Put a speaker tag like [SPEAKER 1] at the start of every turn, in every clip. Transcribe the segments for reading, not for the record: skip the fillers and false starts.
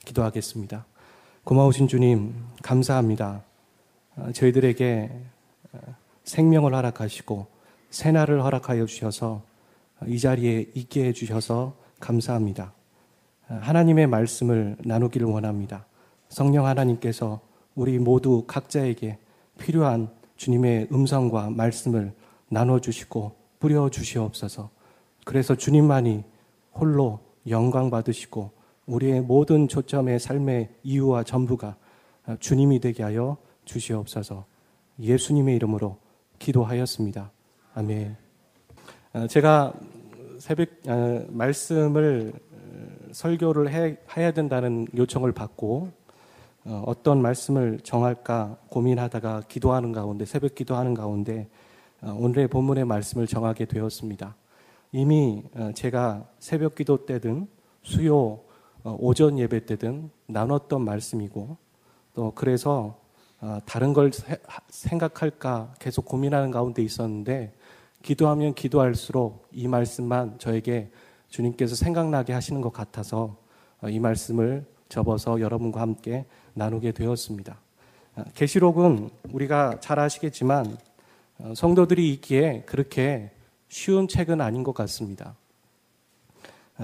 [SPEAKER 1] 기도하겠습니다. 고마우신 주님, 감사합니다. 저희들에게 생명을 허락하시고 새날을 허락하여 주셔서 이 자리에 있게 해주셔서 감사합니다. 하나님의 말씀을 나누기를 원합니다. 성령 하나님께서 우리 모두 각자에게 필요한 주님의 음성과 말씀을 나눠주시고 뿌려주시옵소서. 그래서 주님만이 홀로 영광 받으시고 우리의 모든 초점의 삶의 이유와 전부가 주님이 되게 하여 주시옵소서. 예수님의 이름으로 기도하였습니다. 아멘. 제가 새벽 말씀을 설교를 해야 된다는 요청을 받고 어떤 말씀을 정할까 고민하다가 기도하는 가운데, 새벽 기도하는 가운데 오늘의 본문의 말씀을 정하게 되었습니다. 이미 제가 새벽 기도 때든 수요 오전 예배 때든 나눴던 말씀이고, 또 그래서 다른 걸 생각할까 계속 고민하는 가운데 있었는데, 기도하면 기도할수록 이 말씀만 저에게 주님께서 생각나게 하시는 것 같아서 이 말씀을 접어서 여러분과 함께 나누게 되었습니다. 계시록은 우리가 잘 아시겠지만 성도들이 읽기에 그렇게 쉬운 책은 아닌 것 같습니다.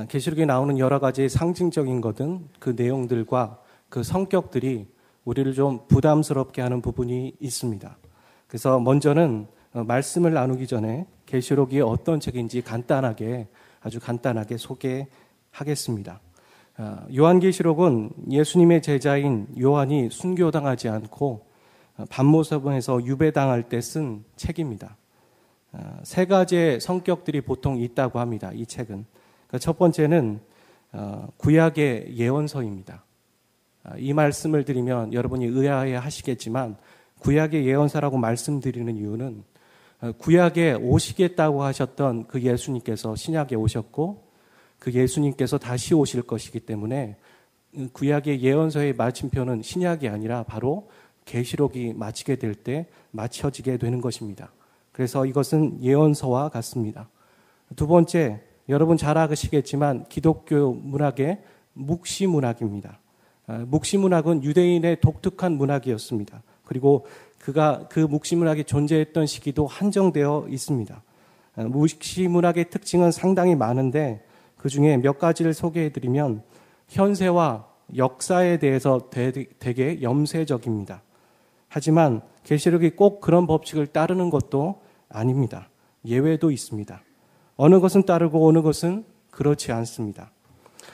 [SPEAKER 1] 계시록에 나오는 여러 가지 상징적인 것은 그 내용들과 그 성격들이 우리를 좀 부담스럽게 하는 부분이 있습니다. 그래서 먼저는 말씀을 나누기 전에 계시록이 어떤 책인지 아주 간단하게 소개하겠습니다. 요한계시록은 예수님의 제자인 요한이 순교당하지 않고 반모섬에서 유배당할 때 쓴 책입니다. 세 가지의 성격들이 보통 있다고 합니다. 이 책은. 첫 번째는 구약의 예언서입니다. 이 말씀을 드리면 여러분이 의아해 하시겠지만 구약의 예언서라고 말씀드리는 이유는 구약에 오시겠다고 하셨던 그 예수님께서 신약에 오셨고 그 예수님께서 다시 오실 것이기 때문에 구약의 예언서의 마침표는 신약이 아니라 바로 계시록이 마치게 될 때 맞춰지게 되는 것입니다. 그래서 이것은 예언서와 같습니다. 두 번째, 여러분 잘 아시겠지만 기독교 문학의 묵시문학입니다. 묵시문학은 유대인의 독특한 문학이었습니다. 그리고 그 묵시문학이 존재했던 시기도 한정되어 있습니다. 묵시문학의 특징은 상당히 많은데 그 중에 몇 가지를 소개해드리면 현세와 역사에 대해서 되게 염세적입니다. 하지만 계시록이 꼭 그런 법칙을 따르는 것도 아닙니다. 예외도 있습니다. 어느 것은 따르고 어느 것은 그렇지 않습니다.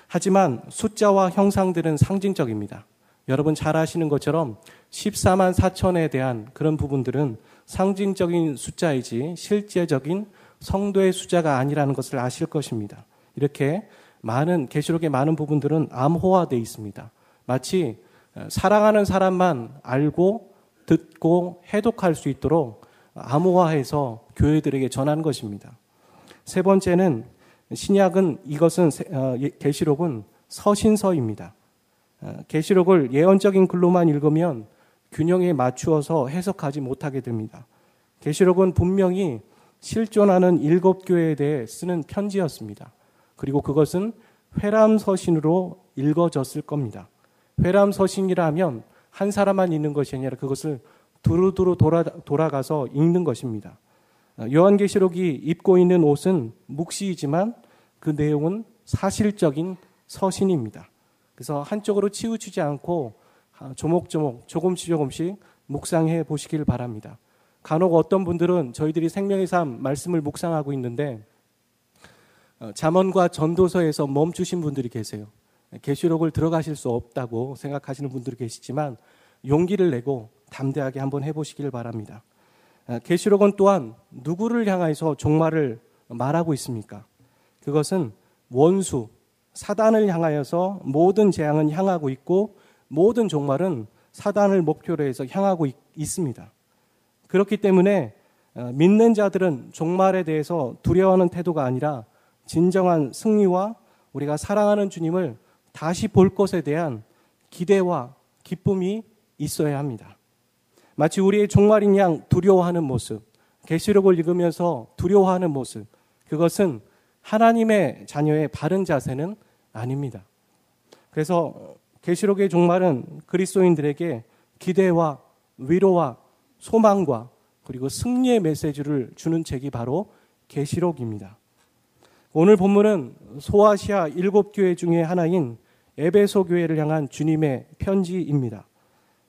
[SPEAKER 1] 하지만 숫자와 형상들은 상징적입니다. 여러분 잘 아시는 것처럼 14만 4천에 대한 그런 부분들은 상징적인 숫자이지 실제적인 성도의 숫자가 아니라는 것을 아실 것입니다. 이렇게 계시록의 많은 부분들은 암호화되어 있습니다. 마치 사랑하는 사람만 알고 듣고 해독할 수 있도록 암호화해서 교회들에게 전한 것입니다. 세 번째는 계시록은 서신서입니다. 계시록을 예언적인 글로만 읽으면 균형에 맞추어서 해석하지 못하게 됩니다. 계시록은 분명히 실존하는 7교회에 대해 쓰는 편지였습니다. 그리고 그것은 회람서신으로 읽어졌을 겁니다. 회람서신이라 하면 한 사람만 읽는 것이 아니라 그것을 두루두루 돌아가서 읽는 것입니다. 요한계시록이 입고 있는 옷은 묵시이지만 그 내용은 사실적인 서신입니다. 그래서 한쪽으로 치우치지 않고 조목조목 조금씩 묵상해 보시길 바랍니다. 간혹 어떤 분들은 저희들이 생명의 삶 말씀을 묵상하고 있는데 잠언과 전도서에서 멈추신 분들이 계세요. 계시록을 들어가실 수 없다고 생각하시는 분들이 계시지만 용기를 내고 담대하게 한번 해보시길 바랍니다. 계시록은 또한 누구를 향해서 종말을 말하고 있습니까? 그것은 원수, 사단을 향하여서 모든 재앙은 향하고 있고 모든 종말은 사단을 목표로 해서 향하고 있습니다. 그렇기 때문에 믿는 자들은 종말에 대해서 두려워하는 태도가 아니라 진정한 승리와 우리가 사랑하는 주님을 다시 볼 것에 대한 기대와 기쁨이 있어야 합니다. 마치 우리의 종말인 양 두려워하는 모습, 계시록을 읽으면서 두려워하는 모습, 그것은 하나님의 자녀의 바른 자세는 아닙니다. 그래서 계시록의 종말은 그리스도인들에게 기대와 위로와 소망과 그리고 승리의 메시지를 주는 책이 바로 계시록입니다. 오늘 본문은 소아시아 7교회 중에 하나인 에베소 교회를 향한 주님의 편지입니다.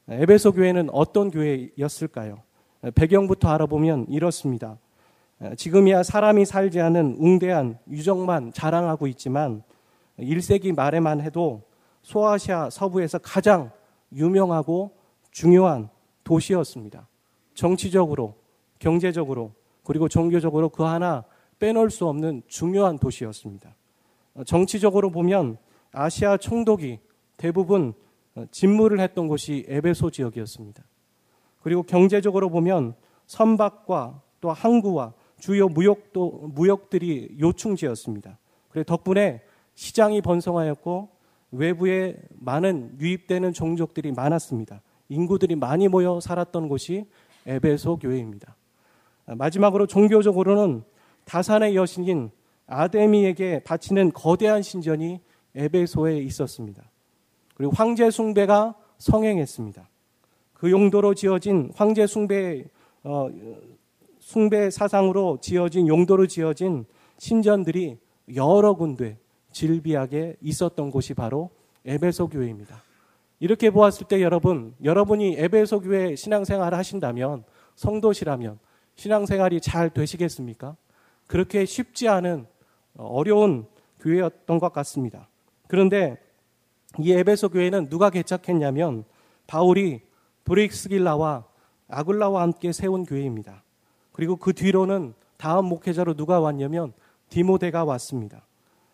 [SPEAKER 1] 에베소 교회는 어떤 교회였을까요? 배경부터 알아보면 이렇습니다. 지금이야 사람이 살지 않은 웅대한 유적만 자랑하고 있지만 1세기 말에만 해도 소아시아 서부에서 가장 유명하고 중요한 도시였습니다. 정치적으로, 경제적으로, 그리고 종교적으로 그 하나 빼놓을 수 없는 중요한 도시였습니다. 정치적으로 보면 아시아 총독이 대부분 진무를 했던 곳이 에베소 지역이었습니다. 그리고 경제적으로 보면 선박과 또 항구와 주요 무역들이 요충지였습니다. 그래서 덕분에 시장이 번성하였고 외부에 많은 유입되는 종족들이 많았습니다. 인구들이 많이 모여 살았던 곳이 에베소 교회입니다. 마지막으로 종교적으로는 다산의 여신인 아데미에게 바치는 거대한 신전이 에베소에 있었습니다. 그리고 황제 숭배가 성행했습니다. 그 용도로 지어진 황제 숭배 사상으로 지어진 용도로 지어진 신전들이 여러 군데 질비하게 있었던 곳이 바로 에베소 교회입니다. 이렇게 보았을 때 여러분이 에베소 교회 신앙생활을 하신다면, 성도시라면 신앙생활이 잘 되시겠습니까? 그렇게 쉽지 않은 어려운 교회였던 것 같습니다. 그런데 이 에베소 교회는 누가 개척했냐면 바울이 브릭스길라와 아굴라와 함께 세운 교회입니다. 그리고 그 뒤로는 다음 목회자로 누가 왔냐면 디모데가 왔습니다.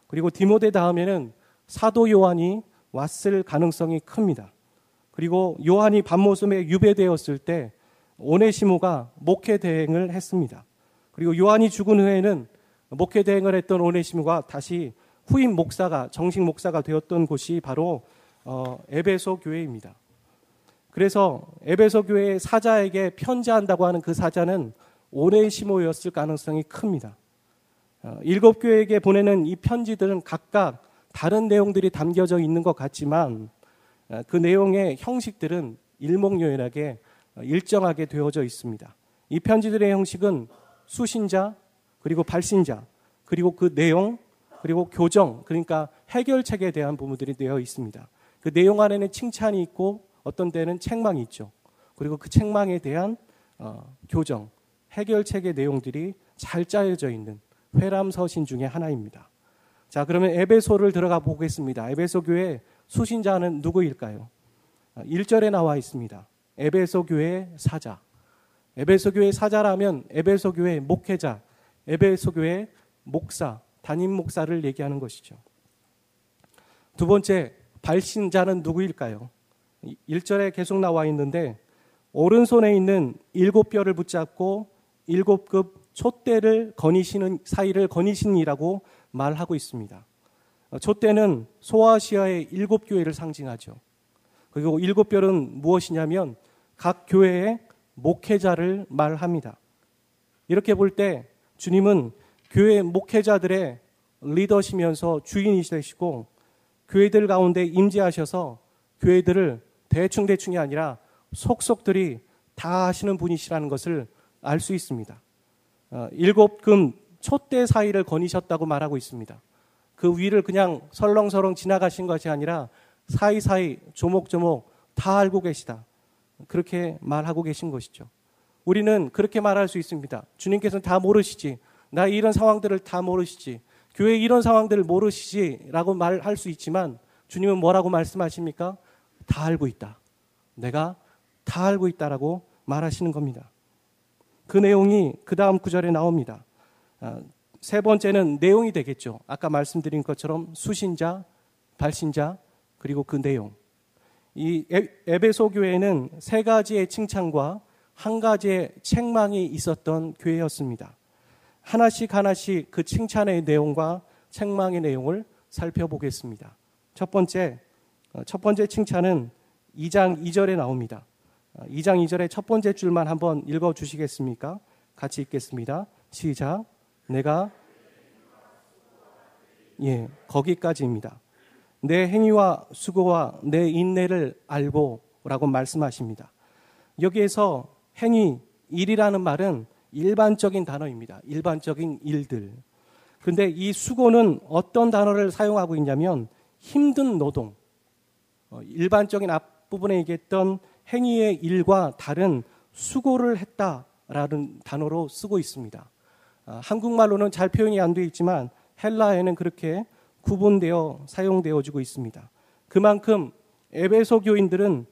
[SPEAKER 1] 그리고 디모데 다음에는 사도 요한이 왔을 가능성이 큽니다. 그리고 요한이 밤모섬에 유배되었을 때 오네시모가 목회 대행을 했습니다. 그리고 요한이 죽은 후에는 목회 대행을 했던 오네시모가 다시 후임 목사가, 정식 목사가 되었던 곳이 바로 에베소 교회입니다. 그래서 에베소 교회의 사자에게 편지한다고 하는 그 사자는 오네시모였을 가능성이 큽니다. 7교회에게 보내는 이 편지들은 각각 다른 내용들이 담겨져 있는 것 같지만 그 내용의 형식들은 일목요연하게 일정하게 되어져 있습니다. 이 편지들의 형식은 수신자, 그리고 발신자, 그리고 그 내용, 그리고 교정, 그러니까 해결책에 대한 부분들이 되어 있습니다. 그 내용 안에는 칭찬이 있고 어떤 때는 책망이 있죠. 그리고 그 책망에 대한 교정, 해결책의 내용들이 잘 짜여져 있는 회람서신 중에 하나입니다. 자, 그러면 에베소를 들어가 보겠습니다. 에베소 교회 수신자는 누구일까요? 1절에 나와 있습니다. 에베소 교회 사자. 에베소 교회 사자라면 에베소 교회 목회자, 에베소 교회 목사, 담임 목사를 얘기하는 것이죠. 두 번째, 발신자는 누구일까요? 1절에 계속 나와 있는데 오른손에 있는 7뼈를 붙잡고 7급 촛대를 거니시는 사이를 거니신이라고 말하고 있습니다. 촛대는 소아시아의 7교회를 상징하죠. 그리고 7별은 무엇이냐면 각 교회의 목회자를 말합니다. 이렇게 볼 때 주님은 교회 목회자들의 리더시면서 주인이 되시고 교회들 가운데 임재하셔서 교회들을 대충이 아니라 속속들이 다 하시는 분이시라는 것을 알 수 있습니다. 7금 촛대 사이를 거니셨다고 말하고 있습니다. 그 위를 그냥 설렁설렁 지나가신 것이 아니라 사이사이 조목조목 다 알고 계시다. 그렇게 말하고 계신 것이죠. 우리는 그렇게 말할 수 있습니다. 주님께서는 다 모르시지. 나 이런 상황들을 다 모르시지. 교회 이런 상황들을 모르시지 라고 말할 수 있지만 주님은 뭐라고 말씀하십니까? 다 알고 있다. 내가 다 알고 있다라고 말하시는 겁니다. 그 내용이 그 다음 구절에 나옵니다. 세 번째는 내용이 되겠죠. 아까 말씀드린 것처럼 수신자, 발신자, 그리고 그 내용. 이 에베소 교회는 세 가지의 칭찬과 한 가지의 책망이 있었던 교회였습니다. 하나씩 그 칭찬의 내용과 책망의 내용을 살펴보겠습니다. 첫 번째 칭찬은 2장 2절에 나옵니다. 2장 2절의 첫 번째 줄만 한번 읽어주시겠습니까? 같이 읽겠습니다. 시작. 내가 거기까지입니다. 내 행위와 수고와 내 인내를 알고 라고 말씀하십니다. 여기에서 행위, 일이라는 말은 일반적인 단어입니다. 일반적인 일들. 그런데 이 수고는 어떤 단어를 사용하고 있냐면 힘든 노동. 일반적인 앞부분에 얘기했던 행위의 일과 다른 수고를 했다라는 단어로 쓰고 있습니다. 한국말로는 잘 표현이 안 되어 있지만 헬라어에는 그렇게 구분되어 사용되어지고 있습니다. 그만큼 에베소 교인들은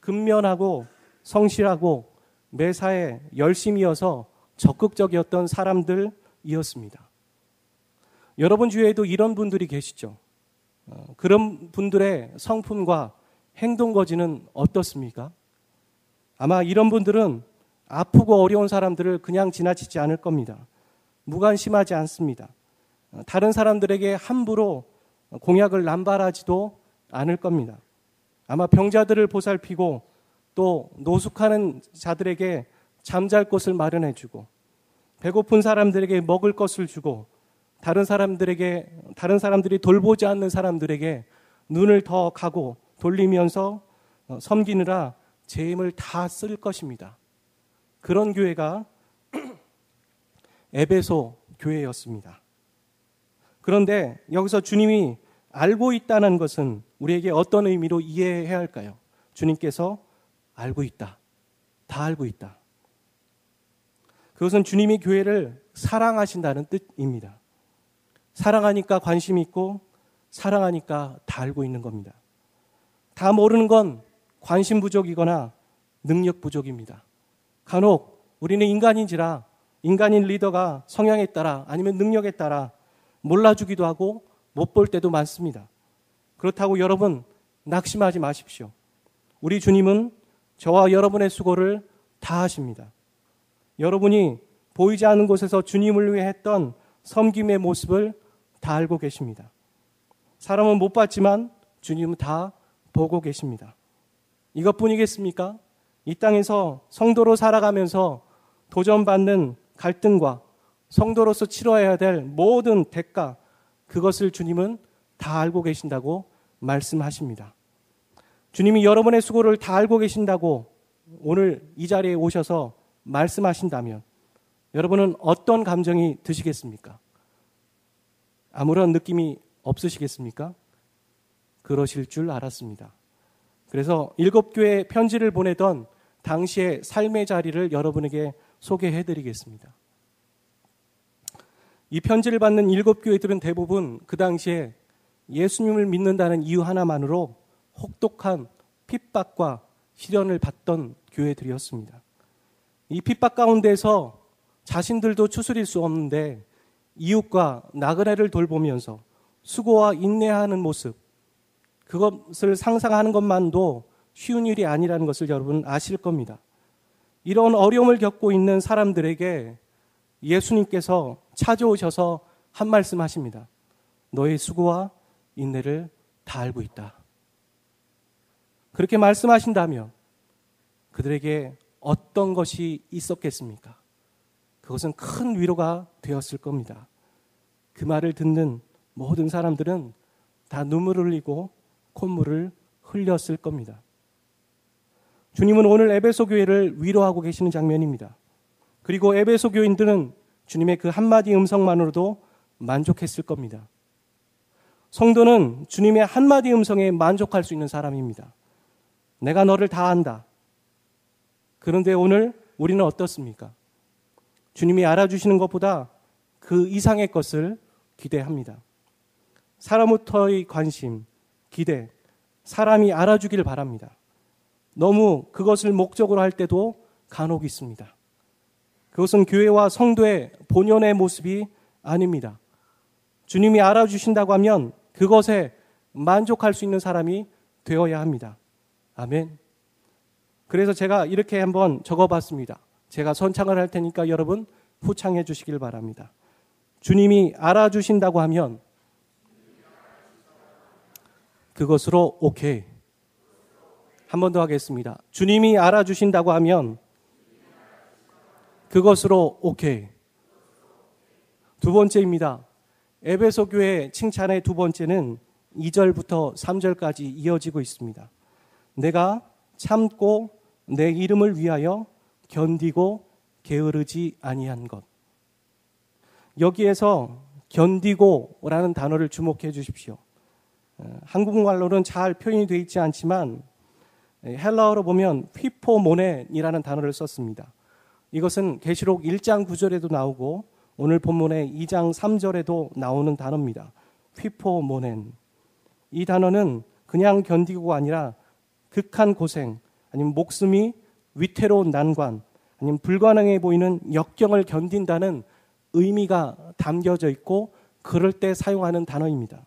[SPEAKER 1] 근면하고 성실하고 매사에 열심이어서 적극적이었던 사람들이었습니다. 여러분 주위에도 이런 분들이 계시죠? 그런 분들의 성품과 행동 거지는 어떻습니까? 아마 이런 분들은 아프고 어려운 사람들을 그냥 지나치지 않을 겁니다. 무관심하지 않습니다. 다른 사람들에게 함부로 공약을 남발하지도 않을 겁니다. 아마 병자들을 보살피고 또 노숙하는 자들에게 잠잘 곳을 마련해주고 배고픈 사람들에게 먹을 것을 주고 다른 사람들이 돌보지 않는 사람들에게 눈을 더 가고 돌리면서 섬기느라 제 힘을 다 쓸 것입니다. 그런 교회가 에베소 교회였습니다. 그런데 여기서 주님이 알고 있다는 것은 우리에게 어떤 의미로 이해해야 할까요? 주님께서 알고 있다. 다 알고 있다. 그것은 주님이 교회를 사랑하신다는 뜻입니다. 사랑하니까 관심이 있고 사랑하니까 다 알고 있는 겁니다. 다 모르는 건 관심 부족이거나 능력 부족입니다. 간혹 우리는 인간인지라 인간인 리더가 성향에 따라 아니면 능력에 따라 몰라주기도 하고 못 볼 때도 많습니다. 그렇다고 여러분 낙심하지 마십시오. 우리 주님은 저와 여러분의 수고를 다 하십니다. 여러분이 보이지 않는 곳에서 주님을 위해 했던 섬김의 모습을 다 알고 계십니다. 사람은 못 봤지만 주님은 다 보고 계십니다. 이것뿐이겠습니까? 이 땅에서 성도로 살아가면서 도전받는 갈등과 성도로서 치러야 될 모든 대가, 그것을 주님은 다 알고 계신다고 말씀하십니다. 주님이 여러분의 수고를 다 알고 계신다고 오늘 이 자리에 오셔서 말씀하신다면 여러분은 어떤 감정이 드시겠습니까? 아무런 느낌이 없으시겠습니까? 그러실 줄 알았습니다. 그래서 7교회 편지를 보내던 당시의 삶의 자리를 여러분에게 소개해드리겠습니다. 이 편지를 받는 7교회들은 대부분 그 당시에 예수님을 믿는다는 이유 하나만으로 혹독한 핍박과 시련을 받던 교회들이었습니다. 이 핍박 가운데서 자신들도 추스릴 수 없는데 이웃과 나그네를 돌보면서 수고와 인내하는 모습, 그것을 상상하는 것만도 쉬운 일이 아니라는 것을 여러분 아실 겁니다. 이런 어려움을 겪고 있는 사람들에게 예수님께서 찾아오셔서 한 말씀 하십니다. 너의 수고와 인내를 다 알고 있다. 그렇게 말씀하신다면 그들에게 어떤 것이 있었겠습니까? 그것은 큰 위로가 되었을 겁니다. 그 말을 듣는 모든 사람들은 다 눈물을 흘리고 콧물을 흘렸을 겁니다. 주님은 오늘 에베소 교회를 위로하고 계시는 장면입니다. 그리고 에베소 교인들은 주님의 그 한마디 음성만으로도 만족했을 겁니다. 성도는 주님의 한마디 음성에 만족할 수 있는 사람입니다. 내가 너를 다 안다. 그런데 오늘 우리는 어떻습니까? 주님이 알아주시는 것보다 그 이상의 것을 기대합니다. 사람부터의 관심, 기대, 사람이 알아주길 바랍니다. 너무 그것을 목적으로 할 때도 간혹 있습니다. 그것은 교회와 성도의 본연의 모습이 아닙니다. 주님이 알아주신다고 하면 그것에 만족할 수 있는 사람이 되어야 합니다. 아멘. 그래서 제가 이렇게 한번 적어봤습니다. 제가 선창을 할 테니까 여러분 후창해 주시길 바랍니다. 주님이 알아주신다고 하면 그것으로 오케이. 한 번 더 하겠습니다. 주님이 알아주신다고 하면 그것으로 오케이. 두 번째입니다. 에베소 교회 칭찬의 두 번째는 2절부터 3절까지 이어지고 있습니다. 내가 참고 내 이름을 위하여 견디고 게으르지 아니한 것. 여기에서 견디고라는 단어를 주목해 주십시오. 한국말로는 잘 표현이 되어 있지 않지만 헬라어로 보면 휘포모넨이라는 단어를 썼습니다. 이것은 계시록 1장 9절에도 나오고 오늘 본문의 2장 3절에도 나오는 단어입니다. 휘포모넨. 이 단어는 그냥 견디고가 아니라 극한 고생, 아니면 목숨이 위태로운 난관, 아니면 불가능해 보이는 역경을 견딘다는 의미가 담겨져 있고 그럴 때 사용하는 단어입니다.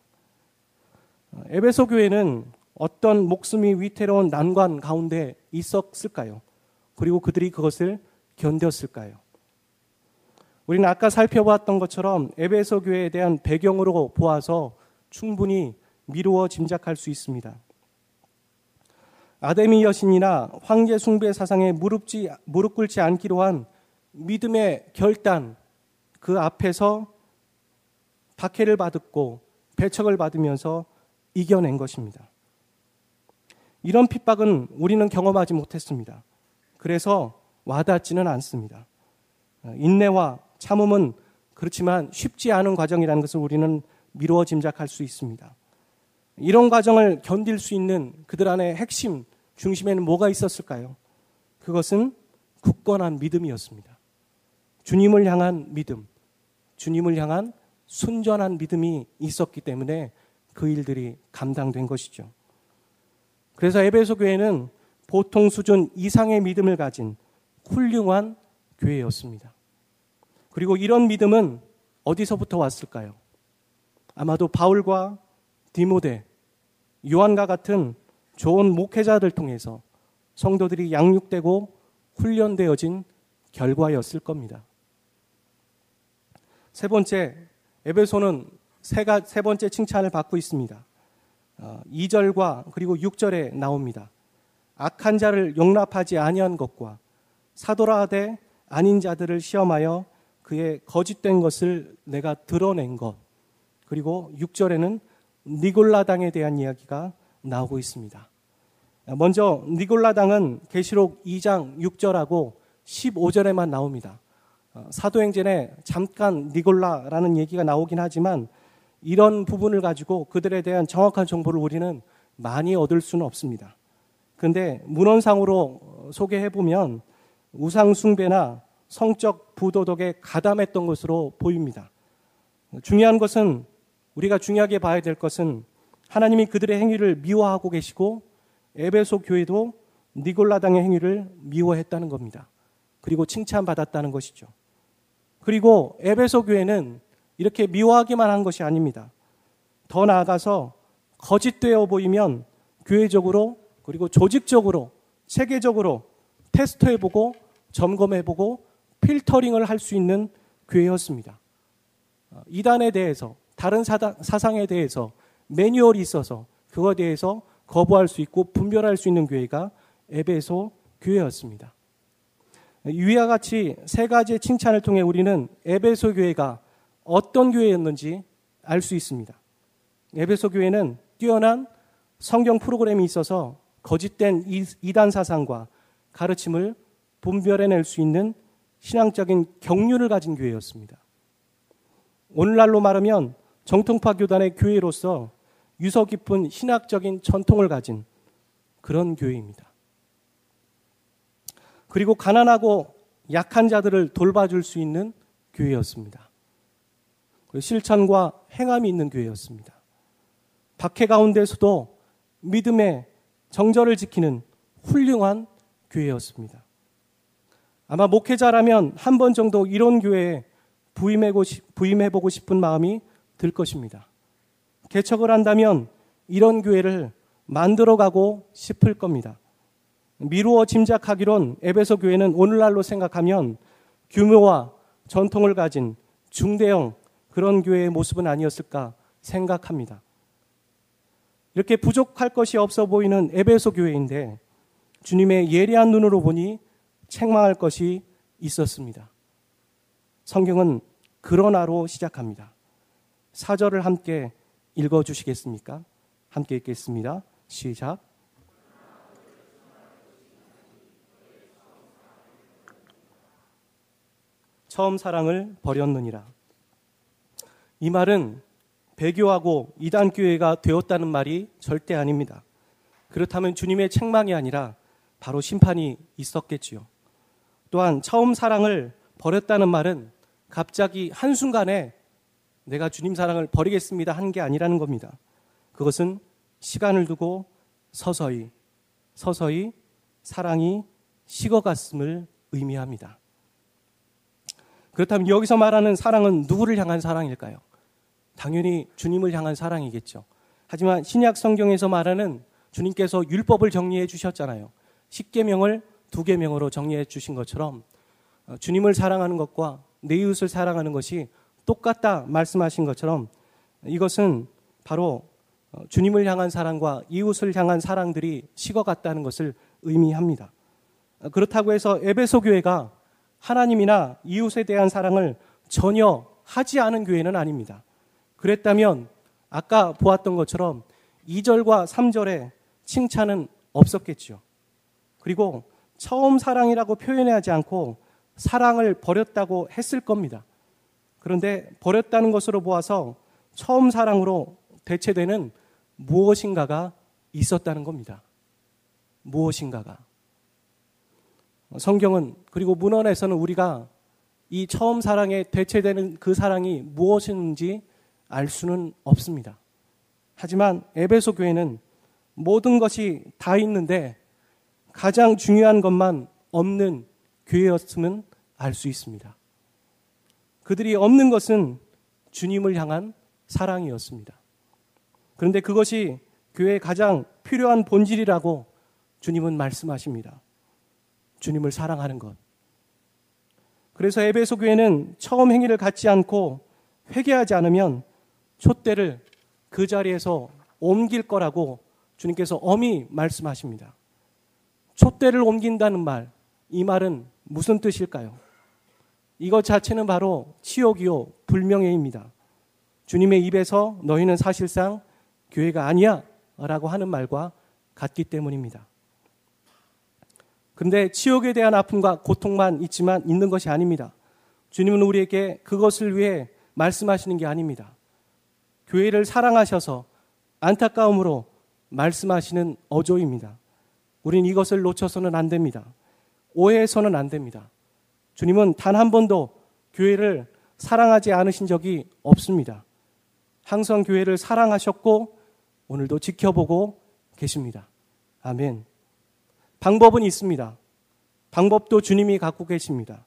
[SPEAKER 1] 에베소 교회는 어떤 목숨이 위태로운 난관 가운데 있었을까요? 그리고 그들이 그것을 견뎠을까요? 우리는 아까 살펴보았던 것처럼 에베소 교회에 대한 배경으로 보아서 충분히 미루어 짐작할 수 있습니다. 아데미 여신이나 황제 숭배 사상에 무릎 꿇지 않기로 한 믿음의 결단, 그 앞에서 박해를 받았고 배척을 받으면서 이겨낸 것입니다. 이런 핍박은 우리는 경험하지 못했습니다. 그래서 와닿지는 않습니다. 인내와 참음은 그렇지만 쉽지 않은 과정이라는 것을 우리는 미루어 짐작할 수 있습니다. 이런 과정을 견딜 수 있는 그들 안의 핵심, 중심에는 뭐가 있었을까요? 그것은 굳건한 믿음이었습니다. 주님을 향한 믿음, 주님을 향한 순전한 믿음이 있었기 때문에 그 일들이 감당된 것이죠. 그래서 에베소 교회는 보통 수준 이상의 믿음을 가진 훌륭한 교회였습니다. 그리고 이런 믿음은 어디서부터 왔을까요? 아마도 바울과 디모데, 요한과 같은 좋은 목회자들 통해서 성도들이 양육되고 훈련되어진 결과였을 겁니다. 세 번째, 에베소는 세 번째 칭찬을 받고 있습니다. 2절과 그리고 6절에 나옵니다. 악한 자를 용납하지 아니한 것과 사도라 하되 아닌 자들을 시험하여 그의 거짓된 것을 내가 드러낸 것. 그리고 6절에는 니골라당에 대한 이야기가 나오고 있습니다. 먼저 니골라당은 계시록 2장 6절하고 15절에만 나옵니다. 사도행전에 잠깐 니골라라는 얘기가 나오긴 하지만 이런 부분을 가지고 그들에 대한 정확한 정보를 우리는 많이 얻을 수는 없습니다. 그런데 문헌상으로 소개해보면 우상 숭배나 성적 부도덕에 가담했던 것으로 보입니다. 중요한 것은, 우리가 중요하게 봐야 될 것은 하나님이 그들의 행위를 미워하고 계시고 에베소 교회도 니골라당의 행위를 미워했다는 겁니다. 그리고 칭찬받았다는 것이죠. 그리고 에베소 교회는 이렇게 미워하기만 한 것이 아닙니다. 더 나아가서 거짓되어 보이면 교회적으로 그리고 조직적으로 체계적으로 테스트해보고 점검해보고 필터링을 할 수 있는 교회였습니다. 이단에 대해서, 다른 사상에 대해서 매뉴얼이 있어서 그거에 대해서 거부할 수 있고 분별할 수 있는 교회가 에베소 교회였습니다. 위와 같이 세 가지의 칭찬을 통해 우리는 에베소 교회가 어떤 교회였는지 알 수 있습니다. 에베소 교회는 뛰어난 성경 프로그램이 있어서 거짓된 이단 사상과 가르침을 분별해낼 수 있는 신앙적인 경륜을 가진 교회였습니다. 오늘날로 말하면 정통파 교단의 교회로서 유서 깊은 신학적인 전통을 가진 그런 교회입니다. 그리고 가난하고 약한 자들을 돌봐줄 수 있는 교회였습니다. 실천과 행함이 있는 교회였습니다. 박해 가운데서도 믿음의 정절을 지키는 훌륭한 교회였습니다. 아마 목회자라면 한 번 정도 이런 교회에 부임해보고 싶은 마음이 들 것입니다. 개척을 한다면 이런 교회를 만들어가고 싶을 겁니다. 미루어 짐작하기론 에베소 교회는 오늘날로 생각하면 규모와 전통을 가진 중대형 그런 교회의 모습은 아니었을까 생각합니다. 이렇게 부족할 것이 없어 보이는 에베소 교회인데 주님의 예리한 눈으로 보니 책망할 것이 있었습니다. 성경은 그러나로 시작합니다. 4절을 함께 읽어주시겠습니까? 함께 읽겠습니다. 시작. 처음 사랑을 버렸느니라. 이 말은 배교하고 이단교회가 되었다는 말이 절대 아닙니다. 그렇다면 주님의 책망이 아니라 바로 심판이 있었겠지요. 또한 처음 사랑을 버렸다는 말은 갑자기 한순간에 내가 주님 사랑을 버리겠습니다 한 게 아니라는 겁니다. 그것은 시간을 두고 서서히 사랑이 식어갔음을 의미합니다. 그렇다면 여기서 말하는 사랑은 누구를 향한 사랑일까요? 당연히 주님을 향한 사랑이겠죠. 하지만 신약 성경에서 말하는 주님께서 율법을 정리해 주셨잖아요. 10계명을 2계명으로 정리해 주신 것처럼 주님을 사랑하는 것과 내 이웃을 사랑하는 것이 똑같다 말씀하신 것처럼 이것은 바로 주님을 향한 사랑과 이웃을 향한 사랑들이 식어갔다는 것을 의미합니다. 그렇다고 해서 에베소 교회가 하나님이나 이웃에 대한 사랑을 전혀 하지 않은 교회는 아닙니다. 그랬다면 아까 보았던 것처럼 2절과 3절에 칭찬은 없었겠죠. 그리고 처음 사랑이라고 표현하지 않고 사랑을 버렸다고 했을 겁니다. 그런데 버렸다는 것으로 보아서 처음 사랑으로 대체되는 무엇인가가 있었다는 겁니다. 무엇인가가. 성경은 그리고 문헌에서는 우리가 이 처음 사랑에 대체되는 그 사랑이 무엇인지 알 수는 없습니다. 하지만 에베소 교회는 모든 것이 다 있는데 가장 중요한 것만 없는 교회였음은 알 수 있습니다. 그들이 없는 것은 주님을 향한 사랑이었습니다. 그런데 그것이 교회의 가장 필요한 본질이라고 주님은 말씀하십니다. 주님을 사랑하는 것. 그래서 에베소 교회는 처음 행위를 갖지 않고 회개하지 않으면 촛대를 그 자리에서 옮길 거라고 주님께서 엄히 말씀하십니다. 촛대를 옮긴다는 말, 이 말은 무슨 뜻일까요? 이것 자체는 바로 치욕이요 불명예입니다. 주님의 입에서 너희는 사실상 교회가 아니야 라고 하는 말과 같기 때문입니다. 그런데 치욕에 대한 아픔과 고통만 있는 것이 아닙니다. 주님은 우리에게 그것을 위해 말씀하시는 게 아닙니다. 교회를 사랑하셔서 안타까움으로 말씀하시는 어조입니다. 우린 이것을 놓쳐서는 안 됩니다. 오해해서는 안 됩니다. 주님은 단 한 번도 교회를 사랑하지 않으신 적이 없습니다. 항상 교회를 사랑하셨고 오늘도 지켜보고 계십니다. 아멘. 방법은 있습니다. 방법도 주님이 갖고 계십니다.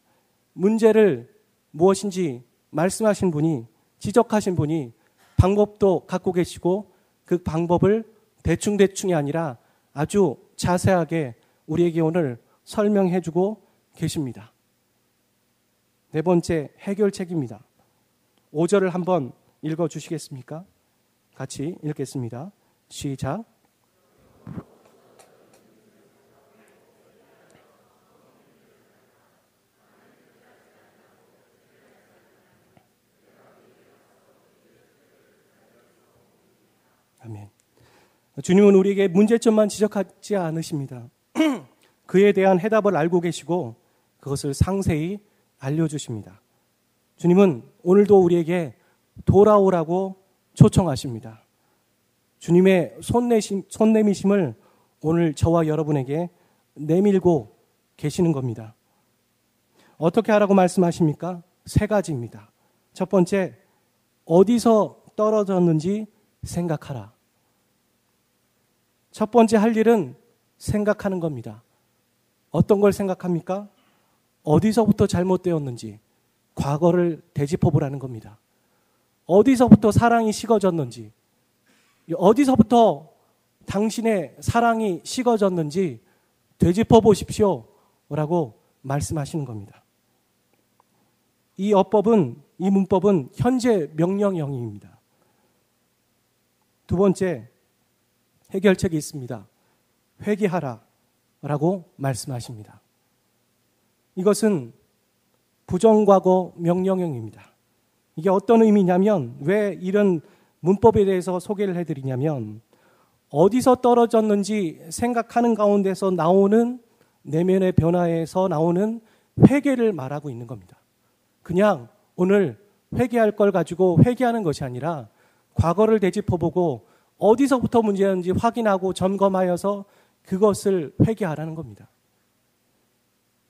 [SPEAKER 1] 문제를 무엇인지 말씀하신 분이, 지적하신 분이 방법도 갖고 계시고 그 방법을 대충대충이 아니라 아주 자세하게 우리에게 오늘 설명해 주고 계십니다. 네 번째 해결책입니다. 5절을 한번 읽어 주시겠습니까? 같이 읽겠습니다. 시작. 아멘. 주님은 우리에게 문제점만 지적하지 않으십니다. 그에 대한 해답을 알고 계시고 그것을 상세히 알려주십니다. 주님은 오늘도 우리에게 돌아오라고 초청하십니다. 주님의 손내미심을 오늘 저와 여러분에게 내밀고 계시는 겁니다. 어떻게 하라고 말씀하십니까? 3가지입니다. 첫 번째, 어디서 떨어졌는지 생각하라. 첫 번째 할 일은 생각하는 겁니다. 어떤 걸 생각합니까? 어디서부터 잘못되었는지 과거를 되짚어 보라는 겁니다. 어디서부터 사랑이 식어졌는지, 어디서부터 당신의 사랑이 식어졌는지 되짚어 보십시오 라고 말씀하시는 겁니다. 이 문법은 현재 명령형입니다. 두 번째 해결책이 있습니다. 회개하라 라고 말씀하십니다. 이것은 부정과거 명령형입니다. 이게 어떤 의미냐면, 왜 이런 문법에 대해서 소개를 해드리냐면, 어디서 떨어졌는지 생각하는 가운데서 나오는 내면의 변화에서 나오는 회개를 말하고 있는 겁니다. 그냥 오늘 회개할 걸 가지고 회개하는 것이 아니라 과거를 되짚어보고 어디서부터 문제였는지 확인하고 점검하여서 그것을 회개하라는 겁니다.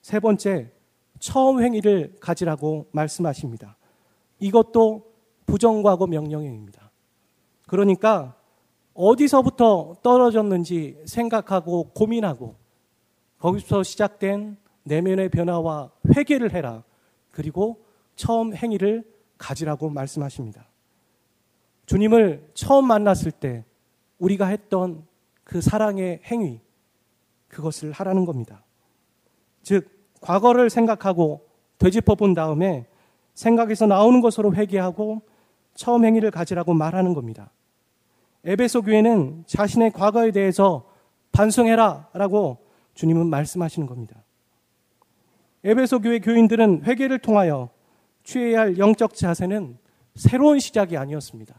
[SPEAKER 1] 세 번째, 처음 행위를 가지라고 말씀하십니다. 이것도 부정과거 명령형입니다. 그러니까 어디서부터 떨어졌는지 생각하고 고민하고 거기서 시작된 내면의 변화와 회개를 해라. 그리고 처음 행위를 가지라고 말씀하십니다. 주님을 처음 만났을 때 우리가 했던 그 사랑의 행위, 그것을 하라는 겁니다. 즉, 과거를 생각하고 되짚어 본 다음에 생각에서 나오는 것으로 회개하고 처음 행위를 가지라고 말하는 겁니다. 에베소 교회는 자신의 과거에 대해서 반성해라 라고 주님은 말씀하시는 겁니다. 에베소 교회 교인들은 회개를 통하여 취해야 할 영적 자세는 새로운 시작이 아니었습니다.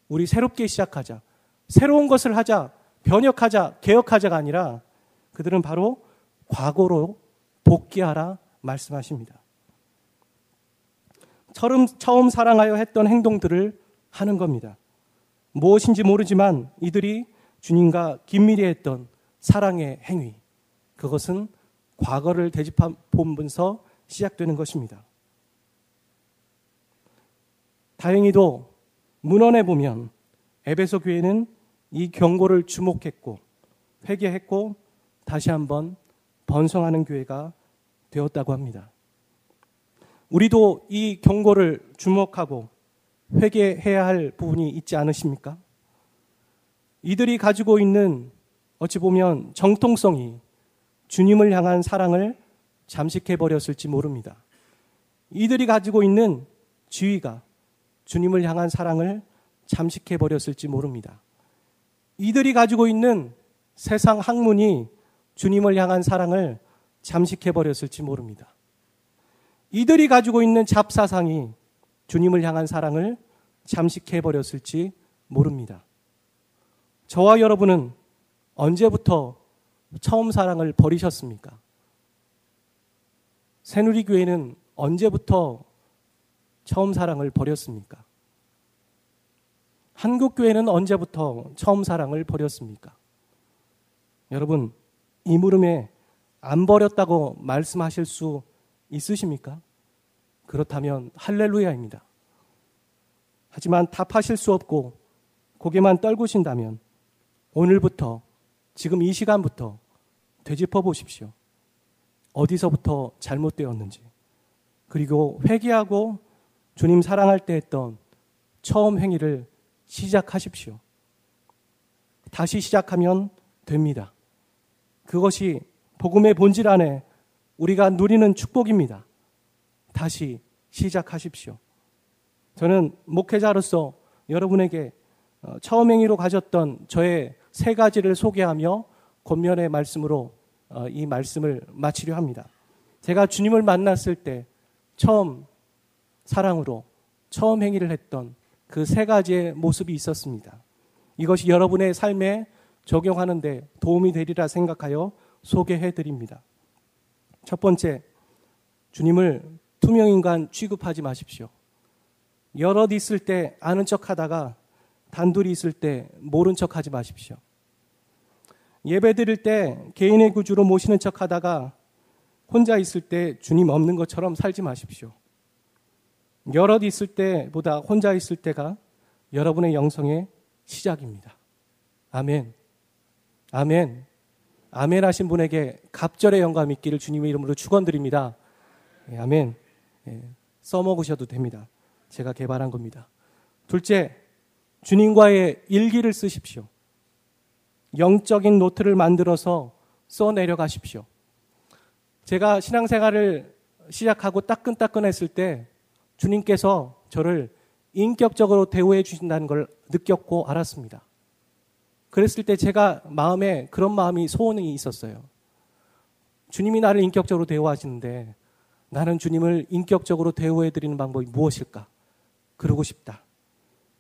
[SPEAKER 1] 우리 새롭게 시작하자, 새로운 것을 하자, 변혁하자, 개혁하자가 아니라 그들은 바로 과거로 복귀하라 말씀하십니다. 처음 사랑하여 했던 행동들을 하는 겁니다. 무엇인지 모르지만 이들이 주님과 긴밀히 했던 사랑의 행위, 그것은 과거를 되짚어보면서 시작되는 것입니다. 다행히도 문헌에 보면 에베소 교회는 이 경고를 주목했고 회개했고 다시 한번 번성하는 교회가 되었다고 합니다. 우리도 이 경고를 주목하고 회개해야 할 부분이 있지 않으십니까? 이들이 가지고 있는 어찌 보면 정통성이 주님을 향한 사랑을 잠식해버렸을지 모릅니다. 이들이 가지고 있는 지위가 주님을 향한 사랑을 잠식해버렸을지 모릅니다. 이들이 가지고 있는 세상 학문이 주님을 향한 사랑을 잠식해버렸을지 모릅니다. 이들이 가지고 있는 잡사상이 주님을 향한 사랑을 잠식해버렸을지 모릅니다. 저와 여러분은 언제부터 처음 사랑을 버리셨습니까? 새누리교회는 언제부터 처음 사랑을 버렸습니까? 한국교회는 언제부터 처음 사랑을 버렸습니까? 여러분, 이 물음에 안 버렸다고 말씀하실 수 있으십니까? 그렇다면 할렐루야입니다. 하지만 답하실 수 없고 고개만 떨구신다면 오늘부터, 지금 이 시간부터 되짚어 보십시오. 어디서부터 잘못되었는지, 그리고 회개하고 주님 사랑할 때 했던 처음 행위를 시작하십시오. 다시 시작하면 됩니다. 그것이 복음의 본질 안에 우리가 누리는 축복입니다. 다시 시작하십시오. 저는 목회자로서 여러분에게 처음 행위로 가졌던 저의 3가지를 소개하며 권면의 말씀으로 이 말씀을 마치려 합니다. 제가 주님을 만났을 때 처음 사랑으로 처음 행위를 했던 그 3가지의 모습이 있었습니다. 이것이 여러분의 삶에 적용하는 데 도움이 되리라 생각하여 소개해 드립니다. 첫 번째, 주님을 투명인간 취급하지 마십시오. 여럿 있을 때 아는 척 하다가 단둘이 있을 때 모른 척 하지 마십시오. 예배 드릴 때 개인의 구주로 모시는 척 하다가 혼자 있을 때 주님 없는 것처럼 살지 마십시오. 여럿 있을 때보다 혼자 있을 때가 여러분의 영성의 시작입니다. 아멘. 아멘. 아멘 하신 분에게 갑절의 영감 있기를 주님의 이름으로 축원드립니다. 아멘. 써먹으셔도 됩니다. 제가 개발한 겁니다. 둘째, 주님과의 일기를 쓰십시오. 영적인 노트를 만들어서 써내려가십시오. 제가 신앙생활을 시작하고 따끈따끈했을 때 주님께서 저를 인격적으로 대우해 주신다는 걸 느꼈고 알았습니다. 그랬을 때 제가 마음에 그런 마음이 소원이 있었어요. 주님이 나를 인격적으로 대우하시는데 나는 주님을 인격적으로 대우해 드리는 방법이 무엇일까? 그러고 싶다.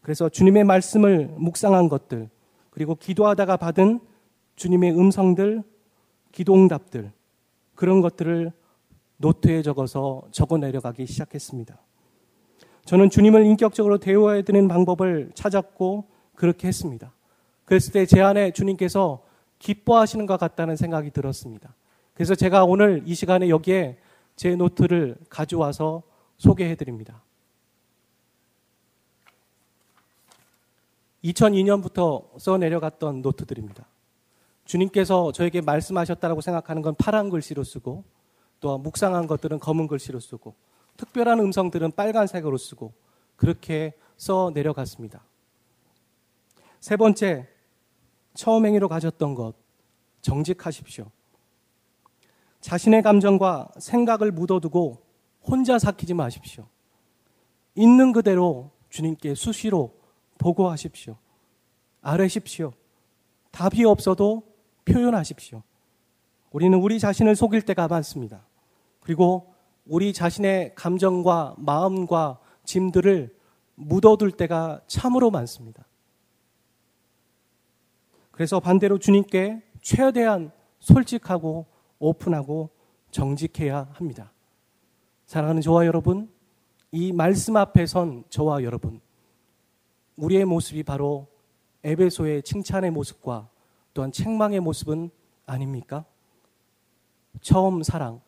[SPEAKER 1] 그래서 주님의 말씀을 묵상한 것들, 그리고 기도하다가 받은 주님의 음성들, 기도응답들, 그런 것들을 노트에 적어서 적어 내려가기 시작했습니다. 저는 주님을 인격적으로 대화해야 되는 방법을 찾았고 그렇게 했습니다. 그랬을 때 제 안에 주님께서 기뻐하시는 것 같다는 생각이 들었습니다. 그래서 제가 오늘 이 시간에 여기에 제 노트를 가져와서 소개해 드립니다. 2002년부터 써 내려갔던 노트들입니다. 주님께서 저에게 말씀하셨다고 생각하는 건 파란 글씨로 쓰고, 또 묵상한 것들은 검은 글씨로 쓰고, 특별한 음성들은 빨간색으로 쓰고, 그렇게 써 내려갔습니다. 세 번째, 처음 행위로 가졌던 것, 정직하십시오. 자신의 감정과 생각을 묻어두고 혼자 삭히지 마십시오. 있는 그대로 주님께 수시로 보고하십시오. 아뢰십시오. 답이 없어도 표현하십시오. 우리는 우리 자신을 속일 때가 많습니다. 그리고 우리 자신의 감정과 마음과 짐들을 묻어둘 때가 참으로 많습니다. 그래서 반대로 주님께 최대한 솔직하고 오픈하고 정직해야 합니다. 사랑하는 저와 여러분, 이 말씀 앞에 선 저와 여러분, 우리의 모습이 바로 에베소의 칭찬의 모습과 또한 책망의 모습은 아닙니까? 처음 사랑,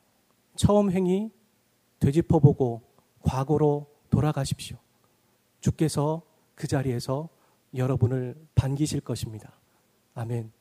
[SPEAKER 1] 처음 행위 되짚어보고 과거로 돌아가십시오. 주께서 그 자리에서 여러분을 반기실 것입니다. 아멘.